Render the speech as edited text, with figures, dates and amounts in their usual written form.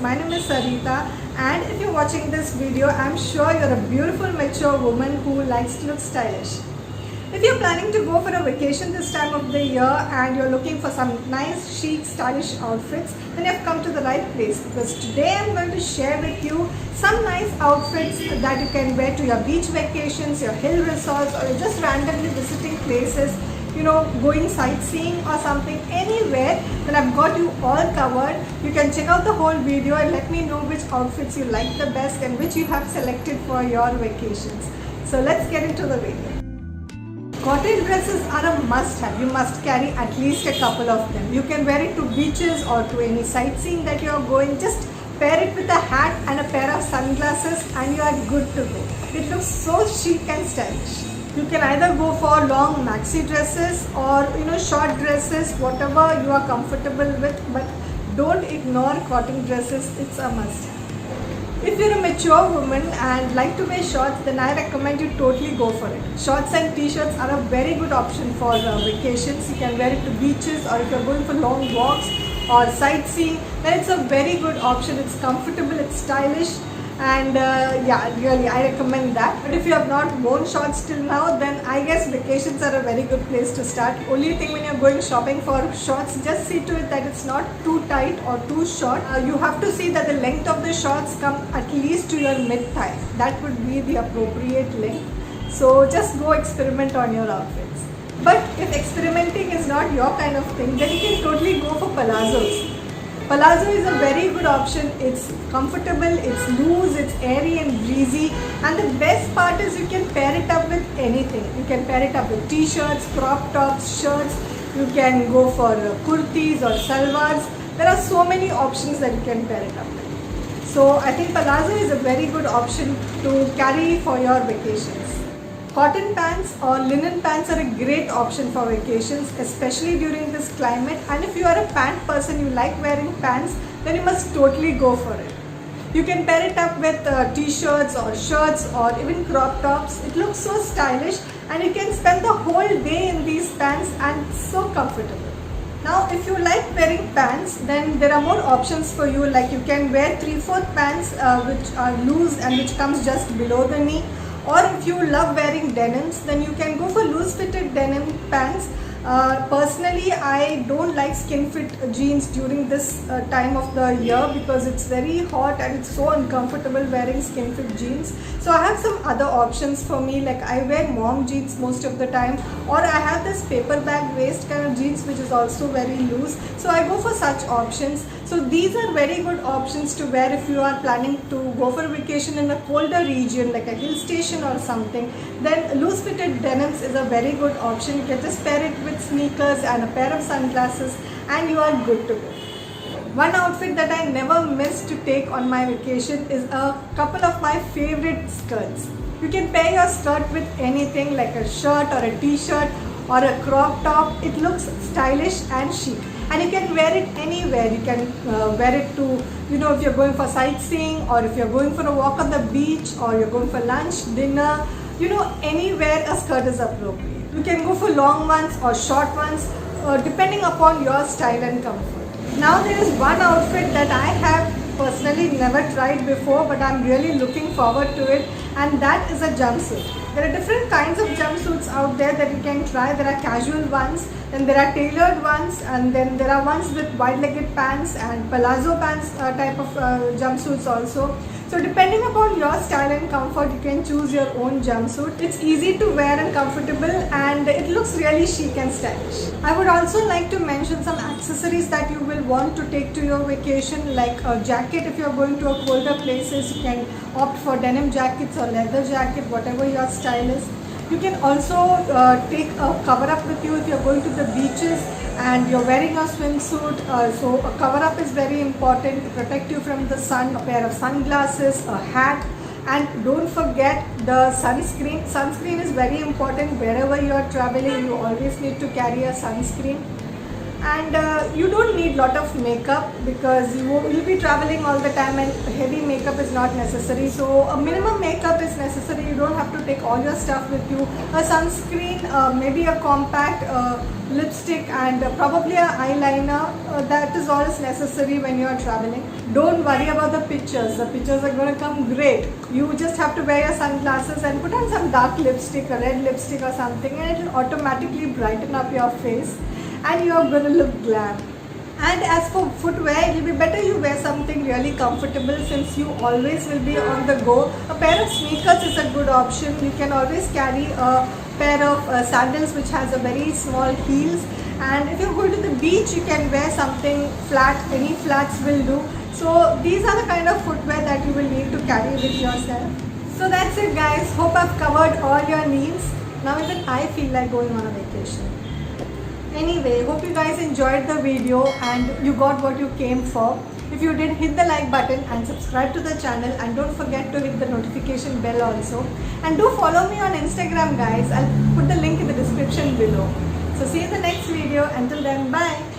My name is Sarita, and if you're watching this video, I'm sure you're a beautiful mature woman who likes to look stylish. If you're planning to go for a vacation this time of the year and you're looking for some nice, chic, stylish outfits, then you've come to the right place, because today I'm going to share with you some nice outfits that you can wear to your beach vacations, your hill resorts, or just randomly visiting places, going sightseeing or something, anywhere. Then I've got you all covered. You can check out the whole video and let me know which outfits you like the best and which you have selected for your vacations. So let's get into the video. Cotton dresses are a must-have. You must carry at least a couple of them. You can wear it to beaches or to any sightseeing that you are going. Just pair it with a hat and a pair of sunglasses and you are good to go. It looks so chic and stylish. You can either go for long maxi dresses or short dresses, whatever you are comfortable with, but don't ignore cotton dresses. It's a must-have. If you're a mature woman and like to wear shorts, then I recommend you totally go for it. Shorts and t-shirts are a very good option for vacations. You can wear it to beaches, or if you're going for long walks or sightseeing, then it's a very good option. It's comfortable, it's stylish, and really I recommend that. But if you have not worn shorts till now, then I guess vacations are a very good place to start. Only thing, when you're going shopping for shorts, just see to it that it's not too tight or too short. You have to see that the length of the shorts come at least to your mid-thigh. That would be the appropriate length. So just go experiment on your outfits. But if experimenting is not your kind of thing, then you can totally go for palazzos. Palazzo is a very good option. It's comfortable, it's loose, it's airy and breezy, and the best part is you can pair it up with anything. You can pair it up with t-shirts, crop tops, shirts. You can go for kurtis or salwars. There are so many options that you can pair it up with. So I think palazzo is a very good option to carry for your vacations. Cotton pants or linen pants are a great option for vacations, especially during this climate. And if you are a pant person, you like wearing pants, then you must totally go for it. You can pair it up with t-shirts or shirts or even crop tops. It looks so stylish, and you can spend the whole day in these pants and it's so comfortable. Now, if you like wearing pants, then there are more options for you. Like you can wear 3/4 pants which are loose and which comes just below the knee. Or if you love wearing denims, then you can go for loose fitted denim pants. Personally, I don't like skin fit jeans during this time of the year, because it's very hot and it's so uncomfortable wearing skin fit jeans. So I have some other options for me, like I wear mom jeans most of the time, or I have this paper bag waist kind of jeans which is also very loose. So I go for such options. So these are very good options to wear if you are planning to go for a vacation in a colder region like a hill station or something. Then loose fitted denims is a very good option. You can just pair it with sneakers and a pair of sunglasses and you are good to go. One outfit that I never miss to take on my vacation is a couple of my favorite skirts. You can pair your skirt with anything like a shirt or a t-shirt or a crop top. It looks stylish and chic. And you can wear it anywhere. You can wear it to, if you're going for sightseeing, or if you're going for a walk on the beach, or you're going for lunch, dinner, anywhere a skirt is appropriate. You can go for long ones or short ones, depending upon your style and comfort. Now there is one outfit that I have personally never tried before, but I'm really looking forward to it, and that is a jumpsuit. There are different kinds of jumpsuits out there that you can try. There are casual ones, then there are tailored ones, and then there are ones with wide-legged pants and palazzo pants type of jumpsuits also. So depending upon your style and comfort, you can choose your own jumpsuit. It's easy to wear and comfortable, and it looks really chic and stylish. I would also like to mention some accessories that you will want to take to your vacation, like a jacket. If you're going to a colder places, you can opt for denim jackets or leather jacket, whatever your style is. You can also take a cover up with you if you're going to the beaches and you're wearing a swimsuit. So a cover up is very important to protect you from the sun. A pair of sunglasses, a hat, and don't forget the sunscreen. Sunscreen is very important wherever you are traveling. You always need to carry a sunscreen. And you don't need lot of makeup because you'll be traveling all the time and heavy makeup is not necessary. So a minimum makeup is necessary. You don't have to take all your stuff with you. A sunscreen, maybe a compact lipstick, and probably an eyeliner. That is all is necessary when you are traveling. Don't worry about the pictures. The pictures are going to come great. You just have to wear your sunglasses and put on some dark lipstick, a red lipstick or something, and it will automatically brighten up your face and you are going to look glam. And as for footwear, it will be better you wear something really comfortable since you always will be on the go. A pair of sneakers is a good option. You can always carry a pair of sandals which has a very small heels. And if you're going to the beach, you can wear something flat. Any flats will do. So these are the kind of footwear that you will need to carry with yourself. So that's it guys. Hope I've covered all your needs. Now even I feel like going on a vacation. Anyway, hope you guys enjoyed the video and you got what you came for. If you did, hit the like button and subscribe to the channel, and don't forget to hit the notification bell also. And do follow me on Instagram guys. I'll put the link in the description below. So see you in the next video. Until then, bye.